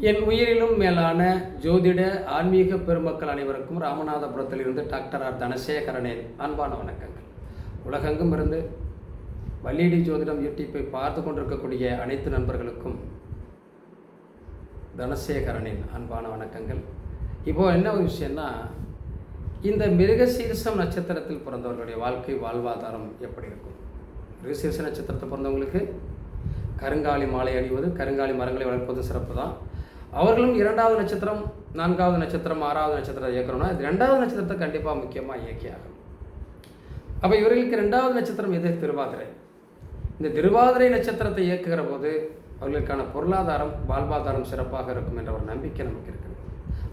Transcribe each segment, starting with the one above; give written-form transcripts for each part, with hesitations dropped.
என் உயிரிலும் மேலான ஜோதிட ஆன்மீக பெருமக்கள் அனைவருக்கும் ராமநாதபுரத்தில் இருந்து டாக்டர் ஆர் தனசேகரனின் அன்பான வணக்கங்கள். உலகெங்கும் இருந்து வள்ளிடி ஜோதிடம் யூடியூப்பை பார்த்து கொண்டிருக்கக்கூடிய அனைத்து நண்பர்களுக்கும் தனசேகரனின் அன்பான வணக்கங்கள். இப்போது என்ன ஒரு விஷயம்னா, இந்த மிருகசீரிஷம் நட்சத்திரத்தில் பிறந்தவர்களுடைய வாழ்க்கை வாழ்வாதாரம் எப்படி இருக்கும்? மிருகசீரிஷ நட்சத்திரத்தில் பிறந்தவங்களுக்கு கருங்காலி மாலை அணிவது, கருங்காலி மரங்களை வளர்ப்பது சிறப்பு தான். அவர்களும் 2வது நட்சத்திரம், 4வது நட்சத்திரம், 6வது நட்சத்திரத்தை இயக்கணும்னா 2வது நட்சத்திரத்தை கண்டிப்பாக முக்கியமாக இயக்கியாகும். அப்போ இவர்களுக்கு 2வது நட்சத்திரம் எது? திருவாதிரை. இந்த திருவாதிரை நட்சத்திரத்தை இயக்குகிற போது அவர்களுக்கான பொருளாதாரம் வாழ்வாதாரம் சிறப்பாக இருக்கும் என்ற ஒரு நம்பிக்கை நமக்கு இருக்குது.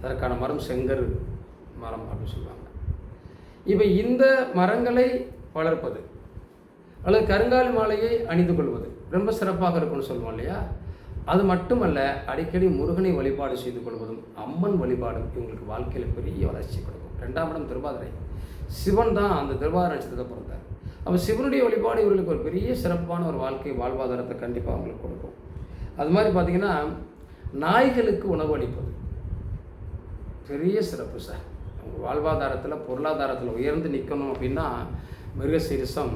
அதற்கான மரம் செங்கரு மரம் அப்படின்னு சொல்லுவாங்க. இப்போ இந்த மரங்களை வளர்ப்பது அல்லது கருங்காலி மாலையை அணிந்து கொள்வது ரொம்ப சிறப்பாக இருக்கும்னு சொல்லுவோம் இல்லையா? அது மட்டுமல்ல, அடிக்கடி முருகனை வழிபாடு செய்து கொள்வதும் அம்மன் வழிபாடும் இவங்களுக்கு வாழ்க்கையில் பெரிய வளர்ச்சி கொடுக்கும். 2ஆம் இடம் திருவாதிரை, சிவன் தான் அந்த திருவாதிரை நட்சத்திரத்தை பிறந்தார். அப்போ சிவனுடைய வழிபாடு இவர்களுக்கு ஒரு பெரிய சிறப்பான ஒரு வாழ்க்கை வாழ்வாதாரத்தை கண்டிப்பாக அவங்களுக்கு கொடுக்கும். அது மாதிரி பார்த்திங்கன்னா, நாய்களுக்கு உணவு அளிப்பது பெரிய சிறப்பு சார். அவங்க வாழ்வாதாரத்தில் பொருளாதாரத்தில் உயர்ந்து நிற்கணும் அப்படின்னா மிருகசீரிஷம்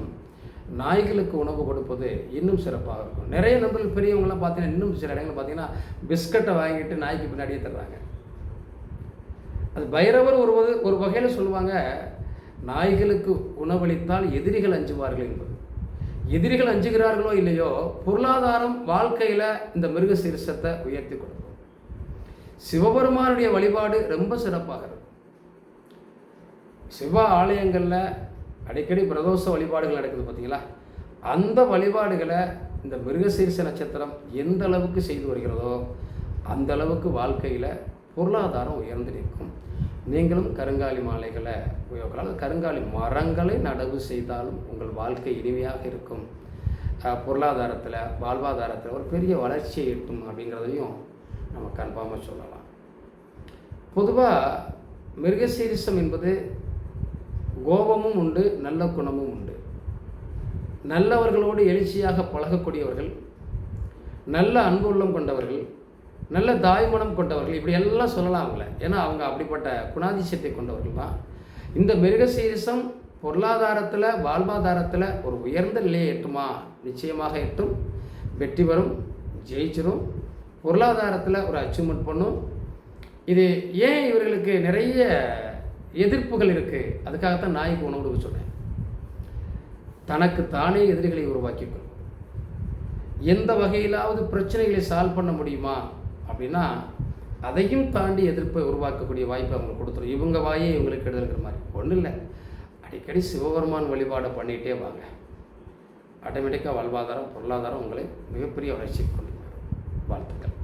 நாய்களுக்கு உணவு கொடுப்பது இன்னும் சிறப்பாக இருக்கும். நிறைய நண்பர்கள் பெரியவங்களாம் பார்த்தீங்கன்னா, இன்னும் சில இடங்கள் பார்த்தீங்கன்னா பிஸ்கட்டை வாங்கிட்டு நாய்க்கு பின்னாடியே தர்றாங்க. அது பைரவர் ஒரு வகையில் சொல்லுவாங்க, நாய்களுக்கு உணவளித்தால் எதிரிகள் அஞ்சுவார்கள் என்பது. எதிரிகள் அஞ்சுகிறார்களோ இல்லையோ, பொருளாதாரம் வாழ்க்கையில் இந்த மிருகசீரிஷத்தை உயர்த்தி கொடுக்கும். சிவபெருமானுடைய வழிபாடு ரொம்ப சிறப்பாக இருக்கும். சிவ ஆலயங்களில் அடிக்கடி பிரதோஷ வழிபாடுகள் நடக்குது பார்த்தீங்களா? அந்த வழிபாடுகளை இந்த மிருகசீரிஷ நட்சத்திரம் எந்த அளவுக்கு செய்து வருகிறதோ அந்த அளவுக்கு வாழ்க்கையில் பொருளாதாரம் உயர்ந்து நிற்கும். நீங்களும் கருங்காலி மாலைகளை உபயோகிக்கலாம். கருங்காலி மரங்களை நடவு செய்தாலும் உங்கள் வாழ்க்கை இனிமையாக இருக்கும். பொருளாதாரத்தில் வாழ்வாதாரத்தில் ஒரு பெரிய வளர்ச்சியை எட்டும் அப்படிங்கிறதையும் நம்ம கன்ஃபார்மாக சொல்லலாம். பொதுவாக மிருகசீரிஷம் என்பது கோபமும் உண்டு, நல்ல குணமும் உண்டு. நல்லவர்களோடு எழுச்சியாக பழகக்கூடியவர்கள், நல்ல அன்புள்ளம் கொண்டவர்கள், நல்ல தாய்மனம் கொண்டவர்கள், இப்படி எல்லாம் சொல்லலாம் அவங்கள. ஏன்னா அவங்க அப்படிப்பட்ட குணாதிசயத்தை கொண்டவர்கள் தான். இந்த மிருகசீரிஷம் பொருளாதாரத்தில் வாழ்வாதாரத்தில் ஒரு உயர்ந்த நிலையை எட்டுமா? நிச்சயமாக எட்டும். வெற்றி வரும், ஜெயிச்சிடும். பொருளாதாரத்தில் ஒரு அச்சீவ்மெண்ட் பண்ணும். இது ஏன் இவர்களுக்கு நிறைய எதிர்ப்புகள் இருக்குது? அதுக்காகத்தான் நாய்க்கு உணவு கொடுக்க சொன்னேன். தனக்கு தானே எதிரிகளை உருவாக்கிக்கொள்ளும். எந்த வகையிலாவது பிரச்சனைகளை சால்வ் பண்ண முடியுமா அப்படின்னா அதையும் தாண்டி எதிர்ப்பை உருவாக்கக்கூடிய வாய்ப்பை அவங்களுக்கு கொடுத்துரும். இவங்க வாயே இவங்களுக்கு கெடுதல்கிற மாதிரி ஒன்றும் இல்லை. அடிக்கடி சிவபெருமான் வழிபாடை பண்ணிகிட்டே வாங்க. ஆட்டோமேட்டிக்காக வாழ்வாதாரம் பொருளாதாரம் உங்களை மிகப்பெரிய வளர்ச்சிக்கு கொண்டு வரும். வாழ்த்துக்கள்.